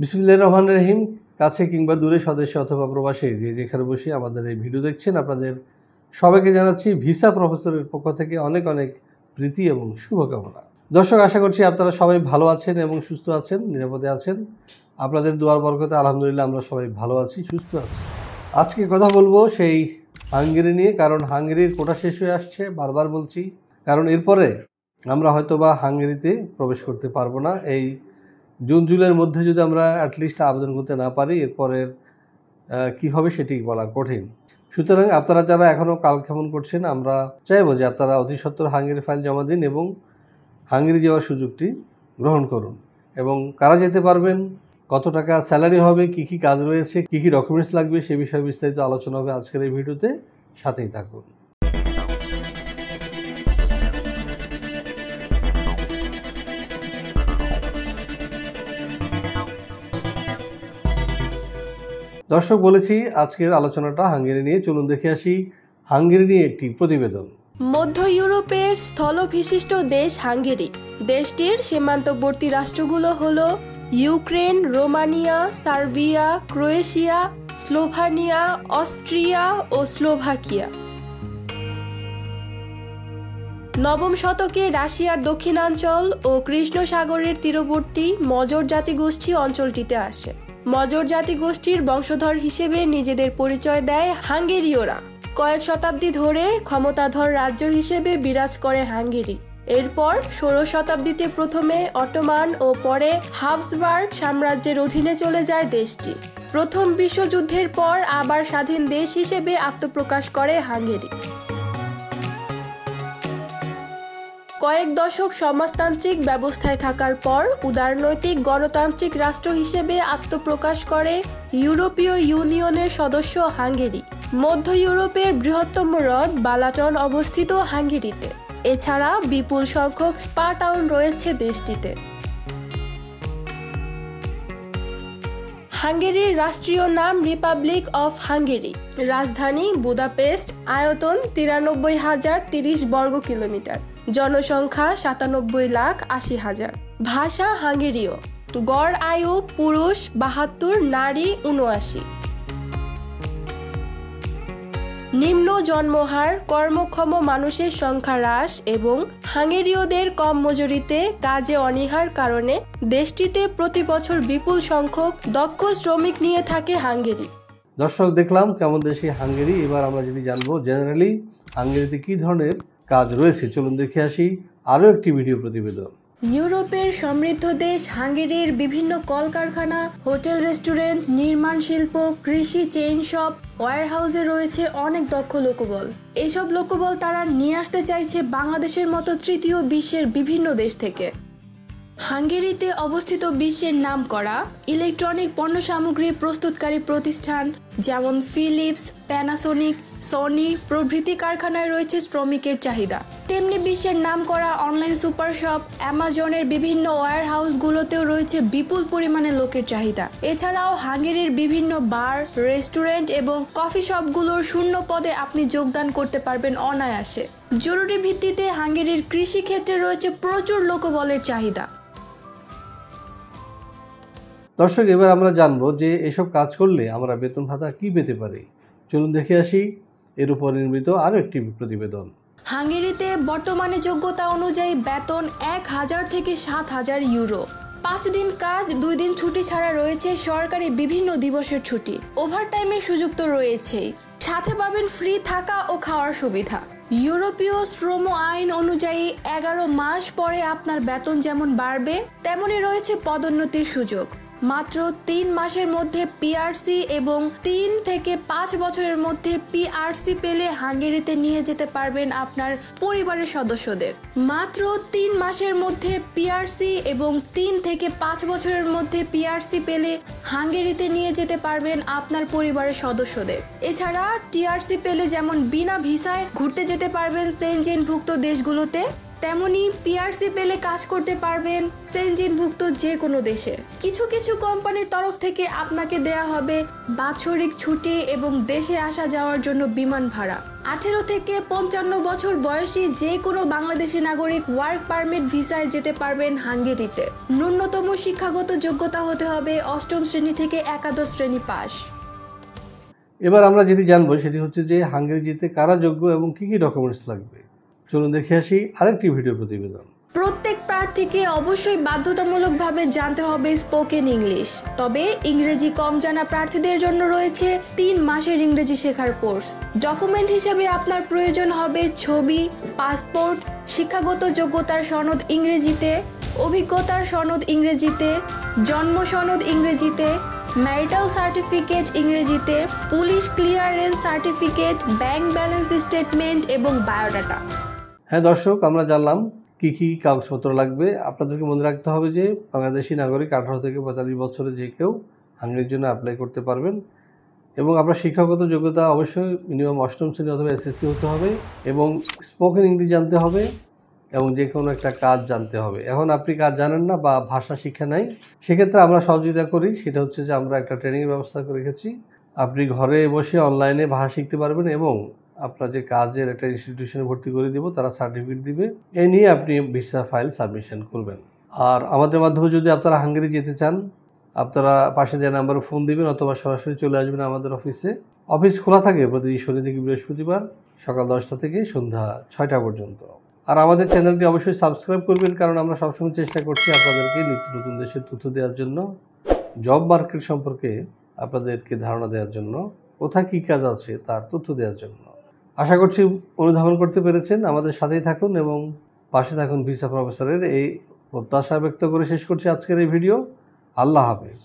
বিসমিল্লাহির রহমানির রহিম। কাছে কিংবা দূরে, স্বদেশে অথবা প্রবাসে যে যেখানে বসে আমাদের এই ভিডিও দেখছেন, আপনাদের সবাইকে জানাচ্ছি ভিসা প্রফেসরের পক্ষ থেকে অনেক অনেক প্রীতি এবং শুভকামনা। দর্শক, আশা করছি আপনারা সবাই ভালো আছেন এবং সুস্থ আছেন, নিরাপদে আছেন। আপনাদের দোয়ার বরকতে আলহামদুলিল্লাহ আমরা সবাই ভালো আছি, সুস্থ আছি। আজকে কথা বলবো সেই হাঙ্গেরি নিয়ে, কারণ হাঙ্গেরির কোটা শেষ হয়ে আসছে, বারবার বলছি। কারণ এরপরে আমরা হয়তোবা হাঙ্গেরিতে প্রবেশ করতে পারবো না। এই জুন জুলাইয়ের মধ্যে যদি আমরা অ্যাটলিস্ট আবেদন করতে না পারি, এরপরের কি হবে সেটি বলা কঠিন। সুতরাং আপনারা যারা এখনও কালক্ষেপণ করছেন, আমরা চাইবো যে আপনারা অতি সত্বর হাঙ্গেরি ফাইল জমা দিন এবং হাঙ্গেরি যাওয়ার সুযোগটি গ্রহণ করুন। এবং কারা যেতে পারবেন, কত টাকা স্যালারি হবে, কি কি কাজ রয়েছে, কি কি ডকুমেন্টস লাগবে, সে বিষয়ে বিস্তারিত আলোচনা হবে আজকের এই ভিডিওতে। সাথেই থাকুন। দর্শক, বলেছি আজকের আলোচনাটা হাঙ্গেরি নিয়ে। চলুন দেখে আসি হাঙ্গেরি নিয়ে একটি প্রতিবেদন। মধ্য ইউরোপের স্থলবিশিষ্ট দেশ হাঙ্গেরি। দেশটির সীমান্তবর্তী রাষ্ট্রগুলো হলো Ukraine, Romania, Serbia, Croatia, Slovenia, Austria ও স্লোভাকিয়া। নবম শতকে রাশিয়ার দক্ষিণাঞ্চল ও কৃষ্ণ সাগরের তীরবর্তী মজর জাতিগোষ্ঠী অঞ্চলটিতে আসে। মজর জাতিগোষ্ঠীর বংশধর হিসেবে নিজেদের পরিচয় দেয় হাঙ্গেরীয়রা। কয়েক শতাব্দী ধরে ক্ষমতাধর রাজ্য হিসেবে বিরাজ করে হাঙ্গেরি। এরপর 16 শতাব্দীতে প্রথমে অটোমান ও পরে হাবসবার্গ সাম্রাজ্যের অধীনে চলে যায় দেশটি। প্রথম বিশ্বযুদ্ধের পর আবার স্বাধীন দেশ হিসেবে আত্মপ্রকাশ করে হাঙ্গেরি। কয়েক দশক সমাজতান্ত্রিক ব্যবস্থায় থাকার পর উদারনৈতিক গণতান্ত্রিক রাষ্ট্র হিসেবে আত্মপ্রকাশ করে ইউরোপীয় ইউনিয়নের সদস্য হাঙ্গেরি। মধ্য ইউরোপের বৃহত্তম হ্রদ বালাটন অবস্থিত হাঙ্গেরিতে। এছাড়া বিপুল সংখ্যক স্পা টাউন রয়েছে দেশটিতে। হাঙ্গেরির রাষ্ট্রীয় নাম রিপাবলিক অফ হাঙ্গেরি। রাজধানী বুদাপেস্ট। আয়তন 93,030 বর্গ কিলোমিটার। জনসংখ্যা 97,80,000। ভাষা হাঙ্গেরীয়। গড় আয়ু পুরুষ 72, নারী 79। নিম্ন জন্মহার, কর্মক্ষম মানুষের সংখ্যা হ্রাস এবং হাঙ্গেরীয়দের কম মজুরিতে কাজে অনীহার কারণে দেশটিতে প্রতি বছর বিপুল সংখ্যক দক্ষ শ্রমিক নিয়ে থাকে হাঙ্গেরি। দর্শক, দেখলাম কেমন দেশে হাঙ্গেরি। এবার আমরা যদি জানবো জেনারেলি হাঙ্গেরিতে কী ধরনের কাজ রয়েছে, চলুন দেখে আসি আরও একটি ভিডিও প্রতিবেদন। ইউরোপের সমৃদ্ধ দেশ হাঙ্গেরির বিভিন্ন কলকারখানা, হোটেল, রেস্টুরেন্ট, নির্মাণ শিল্প, কৃষি, চেইন শপ, ওয়্যারহাউসে রয়েছে অনেক দক্ষ লোকবল। এইসব লোকবল তারা নিয়ে আসতে চাইছে বাংলাদেশের মতো তৃতীয় বিশ্বের বিভিন্ন দেশ থেকে। হাঙ্গেরিতে অবস্থিত বিশ্বের নামকরা ইলেকট্রনিক পণ্য সামগ্রী প্রস্তুতকারী প্রতিষ্ঠান যেমন ফিলিপস, প্যানাসোনিক, সনি প্রভৃতি কারখানায় রয়েছে শ্রমিকের চাহিদা। তেমনি বিশ্বের নামকরা অনলাইন সুপার শপ, অ্যামাজনের বিভিন্ন ওয়্যারহাউসগুলোতেও রয়েছে বিপুল পরিমাণে লোকের চাহিদা। এছাড়াও হাঙ্গেরির বিভিন্ন বার, রেস্টুরেন্ট এবং কফি শপগুলোর শূন্য পদে আপনি যোগদান করতে পারবেন অনায়াসে। জরুরি ভিত্তিতে হাঙ্গেরির কৃষি ক্ষেত্রে রয়েছে প্রচুর লোকবলের চাহিদা। দর্শক, এবার আমরা জানবো যে এসব কাজ করলে আমরা বেতন ভাতা কি পেতে পারি। চলুন দেখে আসি এর উপর নির্মিত আরও একটি প্রতিবেদন। হাঙ্গেরিতে বর্তমানে যোগ্যতা অনুযায়ী বেতন 1,000 থেকে 7,000 ইউরো। 5 দিন কাজ, 2 দিন ছুটি ছাড়া রয়েছে সরকারি বিভিন্ন দিবসের ছুটি। ওভারটাইমের সুযোগ তো রয়েছেই, সাথে পাবেন ফ্রি থাকা ও খাওয়ার সুবিধা। ইউরোপীয় শ্রম আইন অনুযায়ী 11 মাস পরে আপনার বেতন যেমন বাড়বে, তেমনই রয়েছে পদোন্নতির সুযোগ। মাত্র 3 মাসের মধ্যে পিআরসি এবং 3 থেকে 5 বছরের মধ্যে পিআরসি পেলে হাঙ্গেরিতে নিয়ে যেতে পারবেন আপনার পরিবারের সদস্যদের। মাত্র 3 মাসের মধ্যে পিআরসি এবং 3 থেকে 5 বছরের মধ্যে পিআরসি পেলে হাঙ্গেরিতে নিয়ে যেতে পারবেন আপনার পরিবারের সদস্যদের। এছাড়া টিআরসি পেলে যেমন বিনা ভিসায় ঘুরতে যেতে পারবেন সেনজেনভুক্ত দেশগুলোতে, তেমনি পিআরসি পেলে কাজ করতে পারবেন সেনজিনভুক্ত যে কোনো দেশে। কিছু কিছু কোম্পানির তরফ থেকে আপনাকে দেয়া হবে বাৎসরিক ছুটি এবং দেশে আসা যাওয়ার জন্য বিমান ভাড়া। 18 থেকে 55 বছর বয়সী যে কোনো বাংলাদেশি নাগরিক ওয়ার্ক পারমিট ভিসায় যেতে পারবেন হাঙ্গেরিতে। ন্যূনতম শিক্ষাগত যোগ্যতা হতে হবে 8ম শ্রেণী থেকে একাদশ শ্রেণী পাস। এবার আমরা যেটি জানবো সেটি হচ্ছে যে হাঙ্গেরি যেতে কারা যোগ্য এবং কী কী ডকুমেন্টস লাগবে। চলুন দেখে আসি আরেকটি ভিডিও প্রতিবেদন। প্রত্যেক প্রার্থীকে অবশ্যই বাধ্যতামূলকভাবে জানতে হবে স্পোকেন ইংলিশ। তবে ইংরেজি কম জানা প্রার্থীদের জন্য রয়েছে 3 মাসের ইংরেজি শেখার কোর্স। ডকুমেন্ট হিসেবে আপনার প্রয়োজন হবে ছবি, পাসপোর্ট, শিক্ষাগত যোগ্যতার সনদ ইংরেজিতে, অভিজ্ঞতার সনদ ইংরেজিতে, জন্ম সনদ ইংরেজিতে, ম্যারিটাল সার্টিফিকেট ইংরেজিতে, police clearance certificate, bank balance statement এবং বায়োডাটা। হ্যাঁ দর্শক, আমরা জানলাম কী কী কাগজপত্র লাগবে। আপনাদেরকে মনে রাখতে হবে যে বাংলাদেশি নাগরিক 18 থেকে 45 বছরে যে কেউ হাঙ্গেরির জন্য অ্যাপ্লাই করতে পারবেন এবং আপনার শিক্ষাগত যোগ্যতা অবশ্যই মিনিমাম 8ম শ্রেণী অথবা এসএসসি হতে হবে এবং স্পোকেন ইংলিশ জানতে হবে এবং যে কোনো একটা কাজ জানতে হবে। এখন আপনি কাজ জানেন না বা ভাষা শিক্ষা নাই, সেক্ষেত্রে আমরা সহযোগিতা করি। সেটা হচ্ছে যে আমরা একটা ট্রেনিংয়ের ব্যবস্থা করে রেখেছি। আপনি ঘরে বসে অনলাইনে ভাষা শিখতে পারবেন এবং আপনার যে কাজের একটা ইনস্টিটিউশনে ভর্তি করে দিব, তারা সার্টিফিকেট দিবে। এ নিয়ে আপনি ভিসা ফাইল সাবমিশন করবেন। আর আমাদের মাধ্যমে যদি আপনারা হাঙ্গেরি যেতে চান, আপনারা পাশে দেওয়া নাম্বারে ফোন দিবেন অথবা সরাসরি চলে আসবেন আমাদের অফিসে। অফিস খোলা থাকে প্রতি শনি থেকে বৃহস্পতিবার সকাল 10টা থেকে সন্ধ্যা 6টা পর্যন্ত। আর আমাদের চ্যানেলটি অবশ্যই সাবস্ক্রাইব করবেন, কারণ আমরা সবসময় চেষ্টা করছি আপনাদেরকে নিত্য নতুন দেশের তথ্য দেওয়ার জন্য, জব মার্কেট সম্পর্কে আপনাদেরকে ধারণা দেওয়ার জন্য, কোথায় কী কাজ আছে তার তথ্য দেওয়ার জন্য। আশা করছি অনুধাবন করতে পেরেছেন। আমাদের সাথেই থাকুন এবং পাশে থাকুন ভিসা প্রফেসরের এই প্রত্যাশা ব্যক্ত করে শেষ করছি আজকের এই ভিডিও। আল্লাহ হাফেজ।